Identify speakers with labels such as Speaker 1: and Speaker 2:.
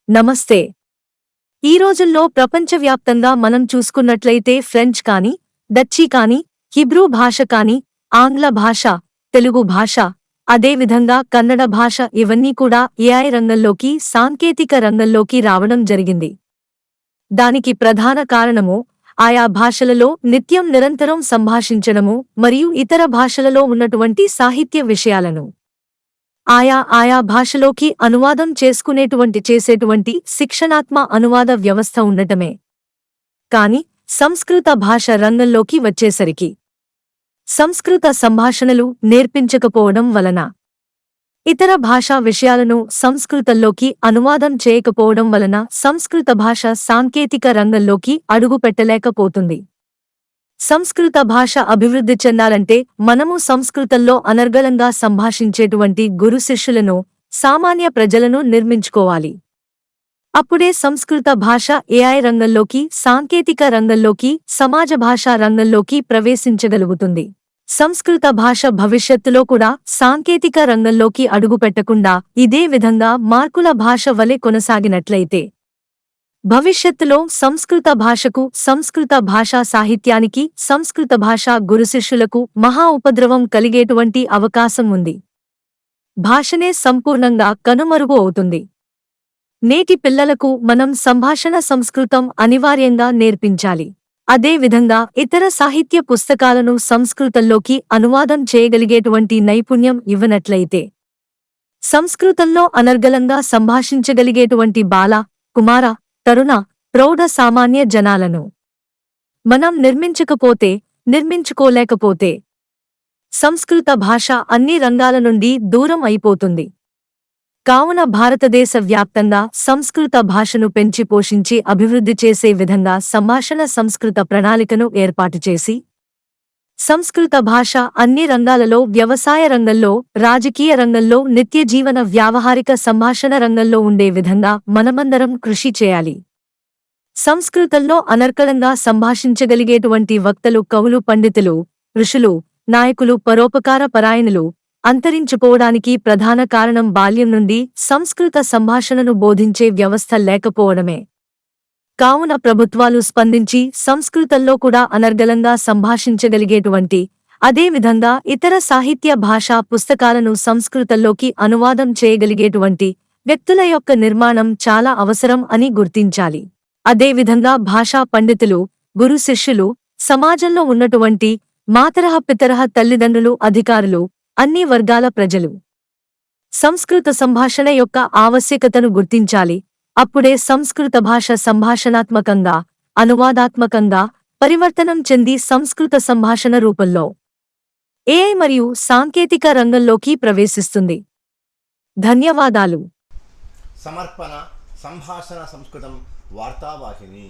Speaker 1: నమస్తే. ఈ రోజుల్లో ప్రపంచవ్యాప్తంగా మనం చూసుకున్నట్లయితే ఫ్రెంచ్ కానీ, డచ్చీ కానీ, హిబ్రూ భాష కానీ, ఆంగ్ల భాష, తెలుగు భాష, అదేవిధంగా కన్నడ భాష ఇవన్నీ కూడా ఏఐ రంగంలోకి, సాంకేతిక రంగంలోకి రావడం జరిగింది. దానికి ప్రధాన కారణము ఆయా భాషలలో నిత్యం నిరంతరం సంభాషించడము మరియు ఇతర భాషలలో ఉన్నటువంటి సాహిత్య విషయాలను ఆయా భాషలోకి అనువాదం చేసేటువంటి శిక్షణాత్మ అనువాద వ్యవస్థ ఉండటమే. కాని సంస్కృత భాష రంగంలోకి వచ్చేసరికి సంస్కృత సంభాషణలు నేర్పించకపోవడం వలన, ఇతర భాషా విషయాలను సంస్కృతంలోకి అనువాదం చేయకపోవడం వలన సంస్కృత భాష సాంకేతిక రంగంలోకి అడుగుపెట్టలేకపోతుంది. సంస్కృత భాష అభివృద్ధి చెందాలంటే మనము సంస్కృతంలో అనర్గళంగా సంభాషించేటువంటి గురు శిష్యులను, సామాన్య ప్రజలను నిర్మించుకోవాలి. అప్పుడే సంస్కృత భాష ఏఐ రంగంలోకి, సాంకేతిక రంగంలోకి, సమాజ భాషా రంగంలోకి ప్రవేశించగలుగుతుంది. సంస్కృత భాష భవిష్యత్తులో కూడా సాంకేతిక రంగంలోకి అడుగుపెట్టకుండా ఇదే విధంగా మార్కుల భాష వలె కొనసాగినట్లయితే భవిష్యత్తులో సంస్కృత భాషకు, సంస్కృత భాషా సాహిత్యానికి, సంస్కృత భాషా గురుశిష్యులకు మహా ఉపద్రవం కలిగేటువంటి అవకాశం ఉంది. భాషనే సంపూర్ణంగా కనుమరుగు అవుతుంది. నేటి పిల్లలకు మనం సంభాషణ సంస్కృతం అనివార్యంగా నేర్పించాలి. అదే విధంగా ఇతర సాహిత్య పుస్తకాలను సంస్కృతంలోకి అనువాదం చేయగలిగేటువంటి నైపుణ్యం ఇవ్వనట్లయితే సంస్కృతంలో అనర్గళంగా సంభాషించగలిగేటువంటి బాల, కుమార, తరుణ, ప్రౌఢ సామాన్య జనాలను మనం నిర్మించుకోలేకపోతే సంస్కృత భాష అన్ని రంగాల నుండి దూరం అయిపోతుంది. కావున భారతదేశ వ్యాప్తంగా సంస్కృత భాషను పెంచి పోషించి అభివృద్ధి చేసే విధంగా సంభాషణ సంస్కృత ప్రణాళికను ఏర్పాటు చేసి, సంస్కృత భాష అన్ని రంగాలలో, వ్యవసాయ రంగంలో, రాజకీయ రంగంలో, నిత్యజీవన వ్యావహారిక సంభాషణ రంగంలో ఉండే విధంగా మనమందరం కృషి చేయాలి. సంస్కృతంలో అనర్గళంగా సంభాషించగలిగేటువంటి వక్తలు, కవులు, పండితులు, ఋషులు, నాయకులు, పరోపకార పరాయణులు అంతరించిపోవడానికి ప్రధాన కారణం బాల్యం నుండి సంస్కృత సంభాషణను బోధించే వ్యవస్థ లేకపోవడమే. కావున ప్రభుత్వాలు స్పందించి సంస్కృతంలో కూడా అనర్గళంగా సంభాషించగలిగేటువంటి, అదేవిధంగా ఇతర సాహిత్య భాషా పుస్తకాలను సంస్కృతంలోకి అనువాదం చేయగలిగేటువంటి వ్యక్తుల యొక్క నిర్మాణం చాలా అవసరం అని గుర్తించాలి. అదేవిధంగా భాషా పండితులు, గురు శిష్యులు, సమాజంలో ఉన్నటువంటి మాతరహ పితరహ తల్లిదండ్రులు, అధికారులు, అన్ని వర్గాల ప్రజలు సంస్కృత సంభాషణ యొక్క ఆవశ్యకతను గుర్తించాలి. అప్పుడే సంస్కృత భాష సంభాషణాత్మకంగా, అనువాదాత్మకంగా పరివర్తనం చెంది సంస్కృత సంభాషణ రూపంలో ఏఐ మరియు సాంకేతిక రంగంలోకి ప్రవేశిస్తుంది. ధన్యవాదాలు.
Speaker 2: సమర్పణ సంభాషణ సంస్కృతం వార్తావాహిని.